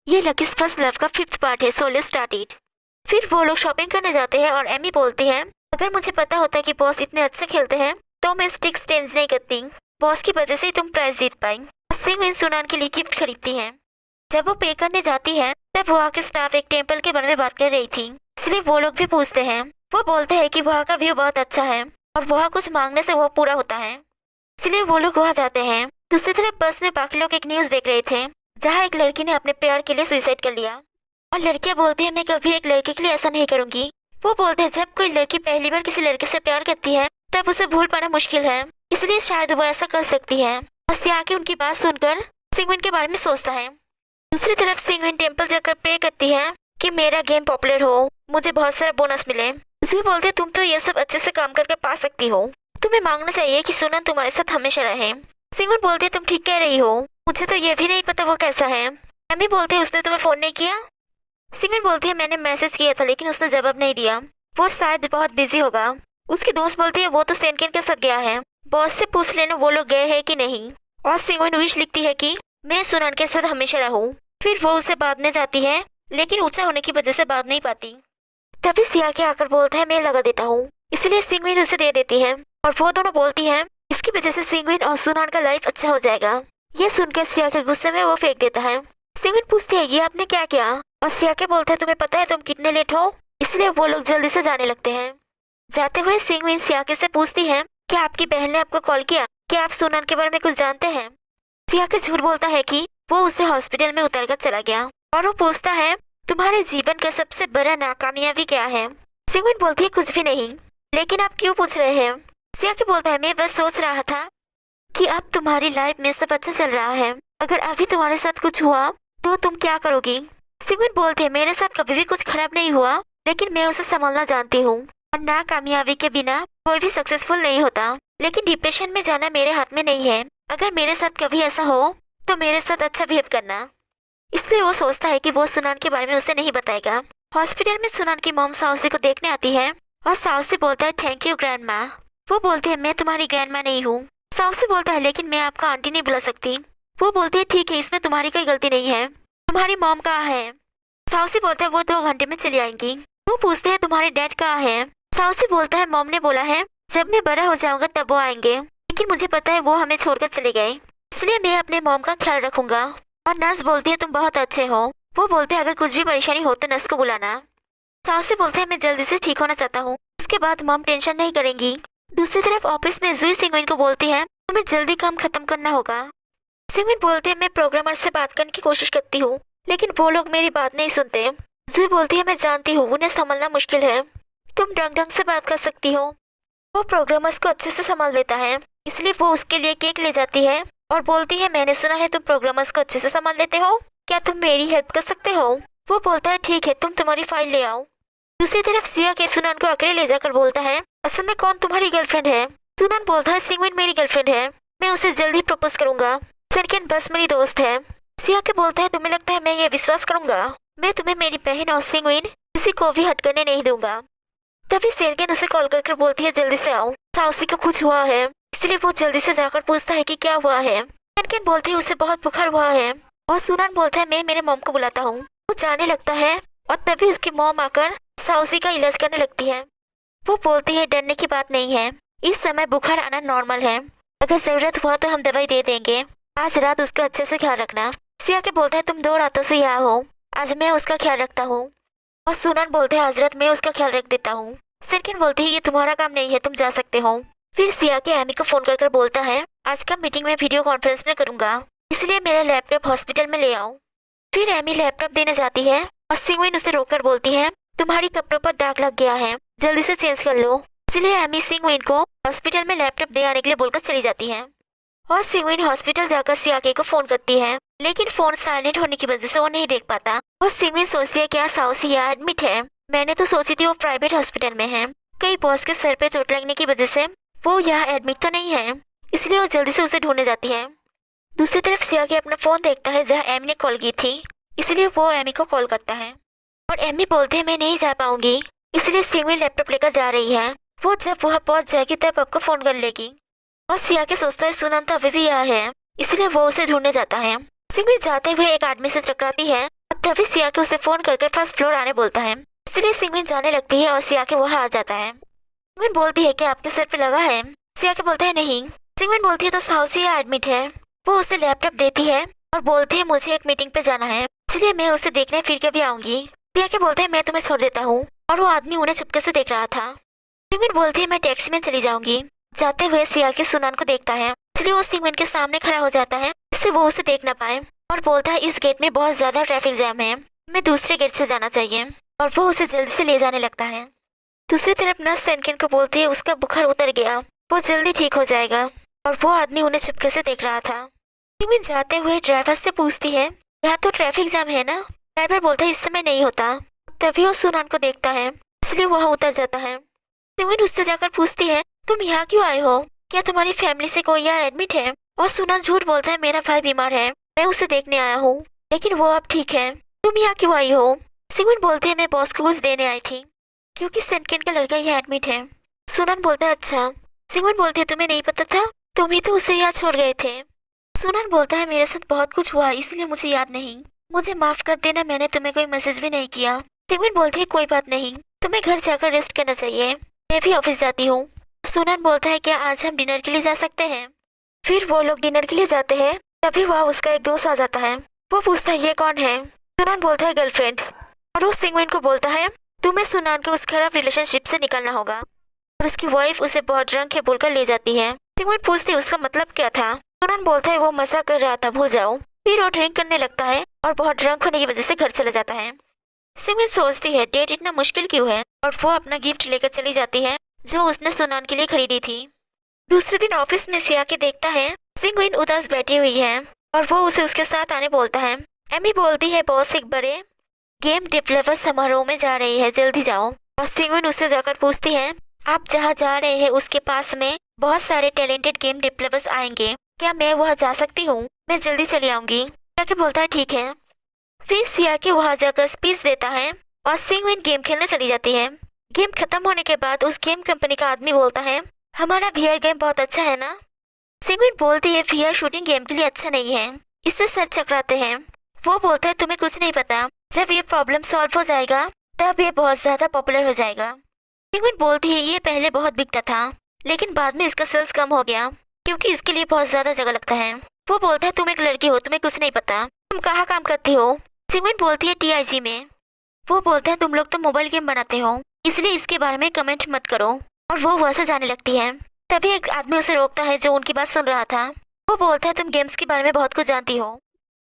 ये Lucky's first love का 5th part है, सो लेट्स स्टार्ट इट। फिर वो लोग शॉपिंग करने जाते हैं और एमी बोलती है अगर मुझे पता होता कि बॉस इतने अच्छे खेलते हैं तो मैं स्टिक्स चेंज नहीं करती। बॉस की वजह से ही तुम प्राइज जीत पाई। सिंगविन सुनान के लिए गिफ्ट खरीदती है। जब वो पे करने जाती है तब वहाँ के स्टाफ एक टेम्पल के बारे में बात कर रही थी, इसलिए वो लोग भी पूछते हैं। वो बोलते हैं कि वहाँ का व्यू बहुत अच्छा है और वहाँ कुछ मांगने से वो पूरा होता है, इसलिए वो लोग वहाँ जाते हैं। दूसरी तरफ बस में बाकी लोग एक न्यूज़ देख रहे थे जहाँ एक लड़की ने अपने प्यार के लिए सुसाइड कर लिया और लड़कियां बोलती है मैं कभी एक लड़के के लिए ऐसा नहीं करूंगी। वो बोलते हैं जब कोई लड़की पहली बार किसी लड़के से प्यार करती है तब उसे भूल पाना मुश्किल है, इसलिए शायद वो ऐसा कर सकती है। बस आके उनकी बात सुनकर सिंगविन के बारे में सोचता है। दूसरी तरफ सिंगविन टेम्पल जाकर प्रे करती है कि मेरा गेम पॉपुलर हो, मुझे बहुत सारा बोनस मिले। जुई बोलते हैं तुम तो ये सब अच्छे से काम करके पा सकती हो, तुम्हें मांगना चाहिए कि सुनन तुम्हारे साथ हमेशा रहे। सिंगविन बोलते है तुम ठीक कह रही हो, मुझे तो ये भी नहीं पता वो कैसा है। एमी बोलते है उसने तुम्हें फोन नहीं किया। सिंगविन बोलती है मैंने मैसेज किया था लेकिन उसने जवाब नहीं दिया, वो शायद बहुत बिजी होगा। उसकी दोस्त बोलती है वो तो सेनकिन के साथ गया है, बॉस से पूछ लेना वो लोग गए हैं कि नहीं। और सिंगविन विश लिखती है कि मैं सुनन के साथ हमेशा रहूं। फिर वो उसे बांधने जाती है लेकिन ऊंचा होने की वजह से बांध नहीं पाती। तभी सिया के आकर बोलता है मैं लगा देता हूँ, इसलिए सिंगविन उसे दे देती है और वो दोनों बोलती है इसकी वजह से सिंगविन और सुनान का लाइफ अच्छा हो जाएगा। ये सुनकर सिया के गुस्से में वो फेंक देता है। सिंगविन पूछती है ये आपने क्या किया, और सिया के बोलता है तुम्हें पता है तुम कितने लेट हो, इसलिए वो लोग जल्दी से जाने लगते हैं। जाते हुए सिंगविन सियाके से पूछती है क्या आपकी बहन ने आपको कॉल किया, क्या आप सुनान के बारे में कुछ जानते हैं। सियाके झूठ बोलता है कि वो उसे हॉस्पिटल में उतारकर चला गया और वो पूछता है तुम्हारे जीवन का सबसे बड़ा नाकामयाबी क्या है। सिंगविन बोलती है कुछ भी नहीं, लेकिन आप क्यों पूछ रहे हैं। सियाके बोलता है मैं बस सोच रहा था कि अब तुम्हारी लाइफ में सब अच्छा चल रहा है, अगर अभी तुम्हारे साथ कुछ हुआ तो तुम क्या करोगी। सिंगविन बोलते हैं मेरे साथ कभी भी कुछ खराब नहीं हुआ, लेकिन मैं उसे संभालना जानती हूँ और नाकामयाबी के बिना कोई भी सक्सेसफुल नहीं होता, लेकिन डिप्रेशन में जाना मेरे हाथ में नहीं है। अगर मेरे साथ कभी ऐसा हो तो मेरे साथ अच्छा बिहेव करना। इसलिए वो सोचता है कि वो सुनान के बारे में उसे नहीं बताएगा। हॉस्पिटल में सुनान की मॉम साउसी को देखने आती है और साउसी बोलता है थैंक यू ग्रैंड माँ। वो बोलती है मैं तुम्हारी ग्रैंड माँ नहीं हूँ। साउसी बोलता है लेकिन मैं आपका आंटी नहीं बुला सकती। वो बोलती है ठीक है इसमें तुम्हारी कोई गलती नहीं है, तुम्हारी मॉम कहाँ है। साउसी बोलता है वो 2 घंटे में चली आएंगी। वो पूछते हैं तुम्हारे डैड कहाँ है। साउसी बोलता है मॉम ने बोला है जब मैं बड़ा हो जाऊंगा तब वो आएंगे, लेकिन मुझे पता है वो हमें छोड़कर चले गए, इसलिए मैं अपने मॉम का ख्याल रखूंगा। और नर्स बोलती है तुम बहुत अच्छे हो। वो बोलते हैं अगर कुछ भी परेशानी हो तो नर्स को बुलाना। साउसी बोलते हैं मैं जल्दी से ठीक होना चाहता हूँ, उसके बाद मॉम टेंशन नहीं करेंगी। दूसरी तरफ ऑफिस में जुई सिंगविन को बोलती है तुम्हें जल्दी काम खत्म करना होगा। सिंगविन बोलते हैं मैं प्रोग्रामर से बात करने की कोशिश करती हूँ लेकिन वो लोग मेरी बात नहीं सुनते। जुई बोलती है मैं जानती हूँ उन्हें संभालना मुश्किल है, तुम ढंग ढंग से बात कर सकती हो। वो प्रोग्रामर्स को अच्छे से संभाल लेता है, इसलिए वो उसके लिए केक ले जाती है और बोलती है मैंने सुना है तुम प्रोग्रामर्स को अच्छे से संभाल लेते हो, क्या तुम मेरी हेल्प कर सकते हो। वो बोलता है ठीक है तुम तुम्हारी फाइल ले आओ। दूसरी तरफ सिया के सुनान को अकेले ले जाकर बोलता है असल में कौन तुम्हारी गर्लफ्रेंड है। सुनान बोलता है सिंगविन मेरी गर्लफ्रेंड है, मैं उसे जल्दी प्रपोज करूंगा। सेनकिन बस मेरी दोस्त है। सिया के बोलता है तुम्हें लगता है मैं ये विश्वास करूंगा, मैं तुम्हें मेरी बहन और सिंगविन किसी को भी हट करने नहीं दूंगा। तभी सेनकिन उसे कॉल करके बोलती है जल्दी से आओ, साउसी को कुछ हुआ है, इसलिए वो जल्दी से जाकर पूछता है कि क्या हुआ है। सेनकिन बोलती है उसे बहुत बुखार हुआ है और सुनान बोलता है मैं मेरे मॉम को बुलाता हूँ। वो जाने लगता है और तभी उसकी मॉम आकर साउसी का इलाज करने लगती है। वो बोलती है डरने की बात नहीं है, इस समय बुखार आना नॉर्मल है, अगर जरूरत हुआ तो हम दवाई दे देंगे, आज रात उसका अच्छे से ख्याल रखना। सिया के बोलता है तुम 2 रातों से यहाँ हो, आज मैं उसका ख्याल रखता हूँ। और सुनान बोलते हैं आज रात मैं उसका ख्याल रख देता हूँ। सेनकिन बोलती है ये तुम्हारा काम नहीं है, तुम जा सकते हो। फिर सिया के एमी को फोन कर बोलता है आज का मीटिंग में वीडियो कॉन्फ्रेंस में करूंगा, इसलिए मेरा लैपटॉप हॉस्पिटल में ले आओ। फिर एमी लैपटॉप देने जाती है और सिंगविन उसे रोककर बोलती है तुम्हारी कपड़ों पर दाग लग गया है, जल्दी से चेंज कर लो। इसलिए एमी सिंगविन को हॉस्पिटल में लैपटॉप दे आने के लिए बोलकर चली जाती है। और सिंगविन हॉस्पिटल जाकर सियाके को फोन करती है, लेकिन फोन साइलेंट होने की वजह से वो नहीं देख पाता। और सिंगविन सोचती है क्या साउसी यहाँ एडमिट है, मैंने तो सोची थी वो प्राइवेट हॉस्पिटल में है, कई बॉस के सर पे चोट लगने की वजह से वो यहाँ एडमिट तो नहीं है, इसलिए वो जल्दी से उसे ढूंढने जाती है। दूसरी तरफ सियाके अपना फोन देखता है जहाँ एमी ने कॉल की थी, इसलिए वो एमी को कॉल करता है और एमी बोलते हैं मैं नहीं जा पाऊंगी, इसलिए सिंगविन लैपटॉप लेकर जा रही है, वो जब वहाँ पहुँच जाएगी तब आपको फोन कर लेगी। और सियाके सोचता है सुनन तो अभी भी यहाँ है, इसलिए वो उसे ढूंढने जाता है। सिंगविन जाते हुए एक आदमी से टकराती है और तभी सिया के उसे फोन करके फर्स्ट फ्लोर आने बोलता है। इसलिए सिंगविन जाने लगती है और सिया के वहाँ आ जाता है। सिंगविन बोलती है कि आपके सर पे लगा है। सिया के बोलता है नहीं। सिंगविन बोलती है तो साउसिया एडमिट है। वो उसे लैपटॉप देती है और बोलती है मुझे एक मीटिंग पे जाना है, इसलिए मैं उसे देखने फिर कभी आऊंगी। सिया के बोलते हैं मैं तुम्हें छोड़ देता हूँ, और वो आदमी उन्हें चुपके से देख रहा था। सिंगविन बोलती है मैं टैक्सी में चली जाऊंगी। जाते हुए सिया के सुनान को देखता है, इसलिए वो सिंगविन के सामने खड़ा हो जाता है जिससे वो उसे देख ना पाए, और बोलता है इस गेट में बहुत ज्यादा ट्रैफिक जैम है, मैं दूसरे गेट से जाना चाहिए, और वो उसे जल्दी से ले जाने लगता है। दूसरी तरफ नर्स सेनकिन को बोलती है उसका बुखार उतर गया, वो जल्दी ठीक हो जाएगा, और वो आदमी उन्हें चुपके से देख रहा था। सिंगविन जाते हुए ड्राइवर से पूछती है यहाँ तो ट्रैफिक जाम है ना। ड्राइवर बोलता है इस समय नहीं होता। तभी वो सुनान को देखता है, इसलिए वहाँ उतर जाता है। सिंगविन उससे जाकर पूछती है तुम यहाँ क्यों आए हो, क्या तुम्हारी फैमिली से कोई यहाँ एडमिट है। और सुनान झूठ बोलता है मेरा भाई बीमार है, मैं उसे देखने आया हूँ, लेकिन वो अब ठीक है, तुम यहाँ क्यों आई हो। सिंगविन बोलते है मैं बॉस को कुछ देने आई थी, क्योंकि सेनकिन का लड़का यहाँ एडमिट है। सुनान बोलता है अच्छा। सिंगविन बोलती है तुम्हें नहीं पता था, तुम ही तो उसे यहाँ छोड़ गए थे। सुनान बोलता है मेरे साथ बहुत कुछ हुआ इसलिए मुझे याद नहीं, मुझे माफ कर देना, मैंने तुम्हें कोई मैसेज भी नहीं किया। सिंगविन बोलती है कोई बात नहीं, तुम्हें घर जाकर रेस्ट करना चाहिए, मैं भी ऑफिस जाती हूँ। सुनान बोलता है क्या आज हम डिनर के लिए जा सकते हैं। फिर वो लोग डिनर के लिए जाते हैं। तभी वहाँ उसका एक दोस्त आ जाता है। वो पूछता है ये कौन है। सुनान बोलता है गर्लफ्रेंड, और वो सिंगविन को बोलता है तुम्हें सुनान को उस खराब रिलेशनशिप से निकलना होगा, और उसकी वाइफ उसे बहुत ड्रंक है बोलकर ले जाती है। सिंगविन पूछती है उसका मतलब क्या था। सुनान बोलता है वो मजाक कर रहा था, भूल जाओ। फिर वो ड्रिंक करने लगता है और बहुत ड्रंक होने की वजह से घर चला जाता है। सिंगविन सोचती है डेट इतना मुश्किल क्यों है, और वो अपना गिफ्ट लेकर चली जाती है जो उसने सुनान के लिए खरीदी थी। दूसरे दिन ऑफिस में सिया के देखता है सिंगविन उदास बैठी हुई है, और वो उसे उसके साथ आने बोलता है। एमी बोलती है बॉस एक बड़े गेम डेवलपर समारोह में जा रही है, जल्दी जाओ। और सिंगविन उससे जाकर पूछती है आप जहाँ जा रहे हैं उसके पास में बहुत सारे टैलेंटेड गेम डेवलपर्स आएंगे, क्या मैं वहाँ जा सकती हूँ, मैं जल्दी चली आऊंगी। सिया के बोलता है ठीक है। फिर सिया के वहाँ जाकर स्पीच देता है और सिंगविन गेम खेलने चली जाती है। गेम खत्म होने के बाद उस गेम कंपनी का आदमी बोलता है हमारा VR गेम बहुत अच्छा है ना। सिंगविन बोलती है VR शूटिंग गेम के लिए अच्छा नहीं है, इससे सर चकराते हैं। वो बोलता है तुम्हें कुछ नहीं पता, जब ये प्रॉब्लम सॉल्व हो जाएगा तब ये बहुत ज्यादा पॉपुलर हो जाएगा। सिंगविन बोलती है ये पहले बहुत बिकता था, लेकिन बाद में इसका सेल्स कम हो गया क्योंकि इसके लिए बहुत ज्यादा जगह लगता है। वो बोलता है तुम एक लड़की हो, तुम्हें कुछ नहीं पता, तुम कहाँ काम करती हो। सिंगविन बोलती है TIG में। वो बोलता है तुम लोग तो मोबाइल गेम बनाते हो, इसलिए इसके बारे में कमेंट मत करो, और वो वैसे जाने लगती है। तभी एक आदमी उसे रोकता है जो उनकी बात सुन रहा था। वो बोलता है तुम गेम्स के बारे में बहुत कुछ जानती हो।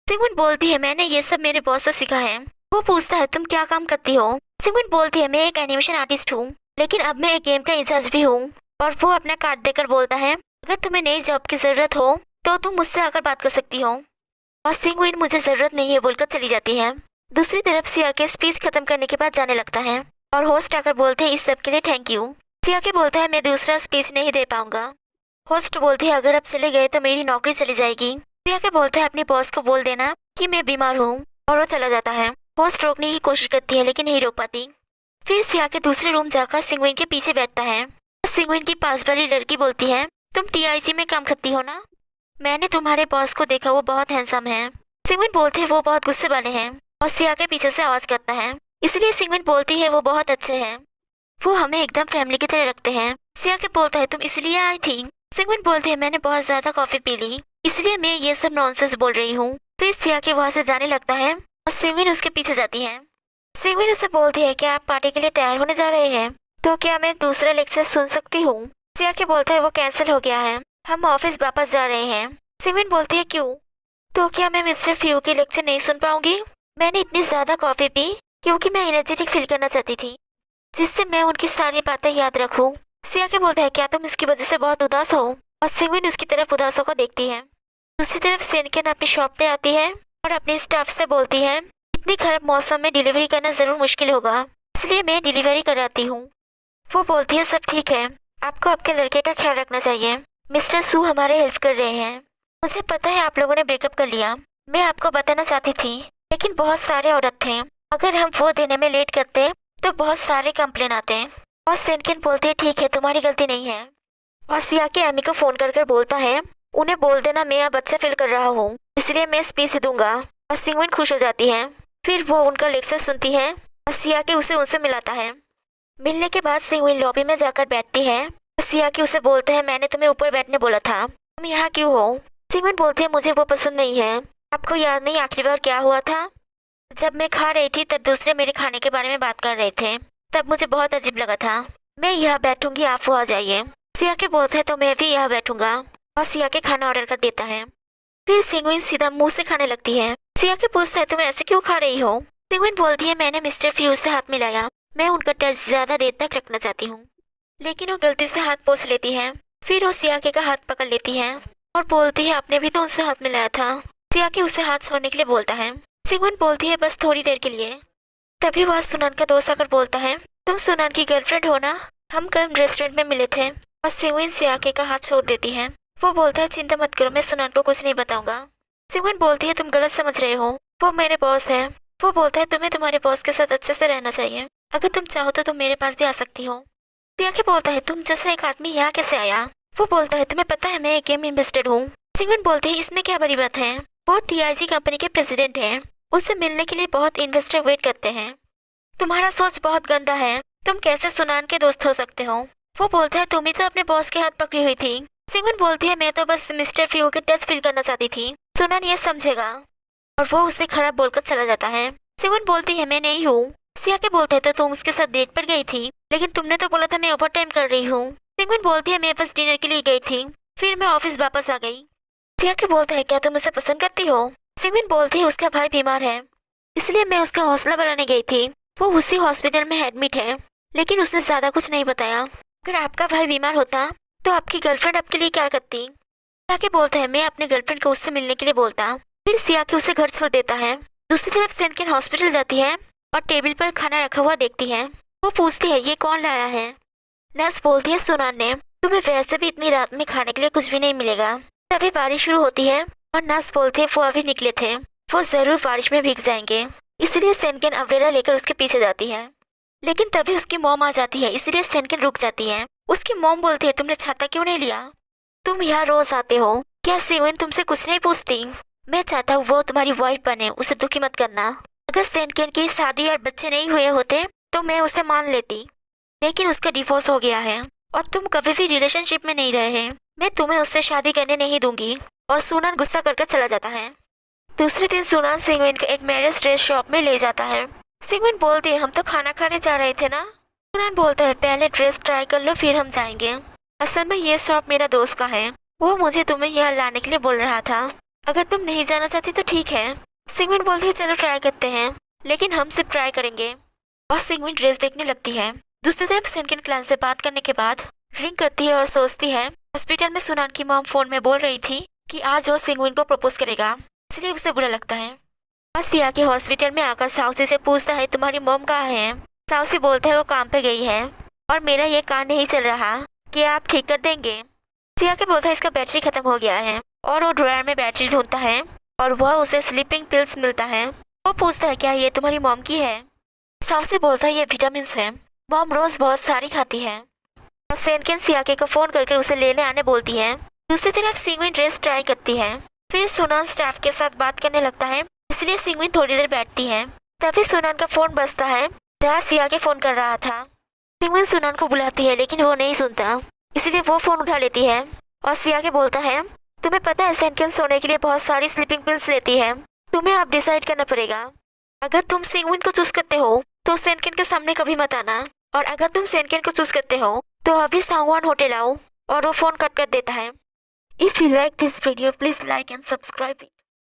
सिंगविन बोलती है मैंने ये सब मेरे बॉस से सीखा है। वो पूछता है तुम क्या काम करती हो। सिंगविन बोलती है मैं एक एनिमेशन आर्टिस्ट हूँ, लेकिन अब मैं एक गेम का इंचार्ज भी हूँ। और वो अपना कार्ड देकर बोलता है अगर तुम्हें नई जॉब की जरूरत हो तो तुम मुझसे आकर बात कर सकती हो। और सिंगविन मुझे जरूरत नहीं है बोलकर चली जाती है। दूसरी तरफ सिया के स्पीच खत्म करने के बाद जाने लगता है, और होस्ट आकर बोलते हैं इस सब के लिए थैंक यू। सिया के बोलता है मैं दूसरा स्पीच नहीं दे पाऊंगा। होस्ट बोलती है अगर अब चले गए तो मेरी नौकरी चली जाएगी। सिया के बोलता है अपने बॉस को बोल देना कि मैं बीमार हूँ, और वो चला जाता है। होस्ट रोकने की कोशिश करती है लेकिन नहीं रोक पाती। फिर सिया के दूसरे रूम जाकर सिंगविन के पीछे बैठता है। सिंगविन की पास वाली लड़की बोलती है तुम TIG में काम करती हो ना, मैंने तुम्हारे बॉस को देखा, वो बहुत हैंडसम है। सिंगविन बोलती है वो बहुत गुस्से वाले हैं, और सिया के पीछे से आवाज करता है, इसलिए सिंगविन बोलती है वो बहुत अच्छे हैं, वो हमें एकदम फैमिली की तरह रखते हैं। सिया के बोलता है तुम इसलिए आई थी। सिंगविन बोलती है मैंने बहुत ज्यादा कॉफी पी ली, इसलिए मैं ये सब नॉनसेंस बोल रही हूँ। फिर सिया के वहाँ से जाने लगता है और सिंगविन उसके पीछे जाती है। सिंगविन उसे बोलती है क्या आप पार्टी के लिए तैयार होने जा रहे हैं, तो क्या मैं दूसरा लेक्चर सुन सकती हूँ। सिया के बोलता है वो कैंसिल हो गया है, हम ऑफिस वापस जा रहे हैं। सिंगविन बोलती है क्यों, तो क्या मैं मिस्टर फ्यू की लेक्चर नहीं सुन पाऊंगी। मैंने इतनी ज्यादा कॉफी पी क्योंकि मैं एनर्जेटिक फील करना चाहती थी, जिससे मैं उनकी सारी बातें याद रखूं। सिया के बोलता है क्या तुम इसकी वजह से बहुत उदास हो, और सिंगविन उसकी तरफ उदासों को देखती है। दूसरी तरफ सेनकिन अपनी शॉप पे आती है और अपने स्टाफ से बोलती है इतनी खराब मौसम में डिलीवरी करना जरूर मुश्किल होगा, इसलिए मैं डिलीवरी कराती हूँ। वो बोलती है सब ठीक है, आपको आपके लड़के का ख्याल रखना चाहिए, मिस्टर सू हमारे हेल्प कर रहे हैं। मुझे पता है आप लोगों ने ब्रेकअप कर लिया, मैं आपको बताना चाहती थी, लेकिन बहुत सारे औरत थे, अगर हम वो देने में लेट करते तो बहुत सारे कंप्लेन आते। और सेनकिन बोलती है ठीक है तुम्हारी गलती नहीं है। और सिया के एमी को फोन कर बोलता है उन्हें बोल देना मैं अब अच्छा फील कर रहा हूँ, इसलिए मैं स्पीच दूंगा। और सिंगविन खुश हो जाती है। फिर वो उनका लेक्चर सुनती है और सियाकी उसे उनसे मिलाता है। मिलने के बाद सिंगविन लॉबी में जाकर बैठती है। सियाकी उसे बोलते हैं मैंने तुम्हें ऊपर बैठने बोला था, तुम यहाँ क्यों हो? सिंगविन बोलती है मुझे वो पसंद नहीं है। आपको याद नहीं आखिरी बार क्या हुआ था? जब मैं खा रही थी तब दूसरे मेरे खाने के बारे में बात कर रहे थे, तब मुझे बहुत अजीब लगा था। मैं यहाँ बैठूंगी, आप वो आ जाइए। सियाकी बोलता है तो मैं भी यहाँ बैठूंगा और सियाकी खाना ऑर्डर कर देता है। फिर सिंगविन सीधा मुंह से खाने लगती है। सियाकी पूछता है तुम ऐसे क्यों खा रही हो? सिंगविन बोलती है मैंने मिस्टर फ्यूज से हाथ मिलाया, मैं उनका टच ज्यादा देर तक रखना चाहती हूँ। लेकिन वो गलती से हाथ पोंछ लेती है। फिर वो सियाकी का हाथ पकड़ लेती है और बोलती है आपने भी तो उनसे हाथ मिलाया था। सियाकी उसे हाथ छोड़ने के लिए बोलता है। सिंगविन बोलती है बस थोड़ी देर के लिए। तभी वह सुनान का दोस्त आकर बोलता है तुम सुनान की गर्लफ्रेंड हो ना? हम कल रेस्टोरेंट में मिले थे। और सिंगविन सियाकी का हाथ छोड़ देती है। वो बोलता है चिंता मत करो, मैं सुनान को कुछ नहीं बताऊंगा। सिंगविन बोलती है तुम गलत समझ रहे हो, वो मेरे बॉस है। वो बोलता है तुम्हें तुम्हारे बॉस के साथ अच्छे से रहना चाहिए, अगर तुम चाहो तो तुम मेरे पास भी आ सकती हो। सियाकी बोलता है तुम जैसा एक आदमी यहाँ कैसे आया? वो बोलता है तुम्हें पता है मैं एक गेम इन्वेस्टेड हूँ। सिंगविन बोलती है इसमें क्या बड़ी बात है, वो टीआरजी कंपनी के प्रेसिडेंट हैं, उससे मिलने के लिए बहुत इन्वेस्टर वेट करते हैं। तुम्हारा सोच बहुत गंदा है, तुम कैसे सुनान के दोस्त हो सकते हो? वो बोलता है तुम ही तो अपने बॉस के हाथ पकड़ी हुई थी। सिंगविन बोलती है मैं तो बस मिस्टर फ्यू के टच फील करना चाहती थी, सुनान ये समझेगा। और वो उसे खराब बोलकर चला जाता है। सिंगविन बोलती है मैं नहीं हूँ। सियाकी बोलते है तो तुम उसके साथ डेट पर गई थी, लेकिन तुमने तो बोला था मैं ओवर टाइम कर रही हूँ। सिंगविन बोलती है मैं बस डिनर के लिए गई थी, फिर मैं ऑफिस वापस आ गई। सियाकी बोलता है क्या तुम उसे पसंद करती हो? सिंगविन बोलती है उसका भाई बीमार है, इसलिए मैं उसका हौसला बढ़ाने गई थी। वो उसी हॉस्पिटल में एडमिट है, लेकिन उसने ज्यादा कुछ नहीं बताया। अगर आपका भाई बीमार होता तो आपकी गर्लफ्रेंड आपके लिए क्या करती? सियाकी बोलता है मैं अपनी गर्लफ्रेंड को उससे मिलने के लिए बोलता। फिर सियाकी उसे घर छोड़ देता है। दूसरी तरफ सेनकिन हॉस्पिटल जाती है और टेबल पर खाना रखा हुआ देखती है। वो पूछती है ये कौन लाया है? नर्स बोलती है सुनान ने, तुम्हें वैसे भी इतनी रात में खाने के लिए कुछ भी नहीं मिलेगा। तभी बारिश शुरू होती है और नर्स बोलती है वो अभी निकले थे, वो जरूर बारिश में भीग जाएंगे, इसलिए सेनकिन अम्ब्रेला लेकर उसके पीछे जाती है। लेकिन तभी उसकी मॉम आ जाती है, इसलिए सेनकिन रुक जाती है। उसकी मॉम बोलती है तुमने छाता क्यों नहीं लिया? तुम यहाँ रोज आते हो, क्या सिंगविन तुमसे कुछ नहीं पूछती? मैं चाहता हूँ वो तुम्हारी वाइफ बने, उसे दुखी मत करना। अगर सेनकिन की शादी और बच्चे नहीं हुए होते तो मैं उसे मान लेती, लेकिन उसका डिवोर्स हो गया है और तुम कभी भी रिलेशनशिप में नहीं रहे। मैं तुम्हें उससे शादी करने नहीं दूंगी। और सुनान गुस्सा करके चला जाता है। दूसरे दिन सुनान सिंगविन को एक मैरिज ड्रेस शॉप में ले जाता है। सिंगविन बोलती है हम तो खाना खाने जा रहे थे ना? सुनान बोलता है पहले ड्रेस ट्राई कर लो फिर हम जाएंगे। असल में ये शॉप मेरा दोस्त का है, वो मुझे तुम्हें यहाँ लाने के लिए बोल रहा था। अगर तुम नहीं जाना चाहती तो ठीक है। सिंगविन बोलती है चलो ट्राई करते हैं, लेकिन हम सिर्फ ट्राई करेंगे। और सिंगविन ड्रेस देखने लगती है। दूसरी तरफ सेनकिन क्लान से बात करने के बाद ड्रिंक करती है और सोचती है हॉस्पिटल में सुनान की मॉम फोन में बोल रही थी कि आज वो सिंगविन को प्रपोज करेगा, इसलिए उसे बुरा लगता है। और सियाकी हॉस्पिटल में आकर साउसी से पूछता है तुम्हारी मॉम कहाँ है? साउसी बोलता है वो काम पे गई है और मेरा ये कान नहीं चल रहा, क्या आप ठीक कर देंगे? सियाकी बोलता है इसका बैटरी खत्म हो गया है और वो ड्रॉयर में बैटरी ढूंढता है और वह उसे स्लीपिंग पिल्स मिलता है। वो पूछता है क्या ये तुम्हारी मॉम की है? साउसी बोलता है ये विटामिन है, मॉम रोज बहुत सारी खाती है। और सेनकिन सियाकी को फोन करके उसे लेने आने बोलती है। दूसरी तरफ सिंगविन ड्रेस ट्राई करती है। फिर सुनान स्टाफ के साथ बात करने लगता है, इसलिए सिंगविन थोड़ी देर बैठती है। तभी सुनान का फोन बजता है जहाँ सियाकी फोन कर रहा था। सिंगविन सुनान को बुलाती है लेकिन वो नहीं सुनता, इसलिए वो फोन उठा लेती है। और सियाकी बोलता है तुम्हें पता है सेनकिन सोने के लिए बहुत सारी स्लीपिंग पिल्स लेती है, तुम्हें अब डिसाइड करना पड़ेगा। अगर तुम सिंगविन को चूज करते हो तो सेनकिन के सामने कभी मत आना, और अगर तुम सेनकिन को चूज करते हो तो अभी सांगवान होटल आओ। और वो फोन कट कर देता है। If you like this video please like and subscribe.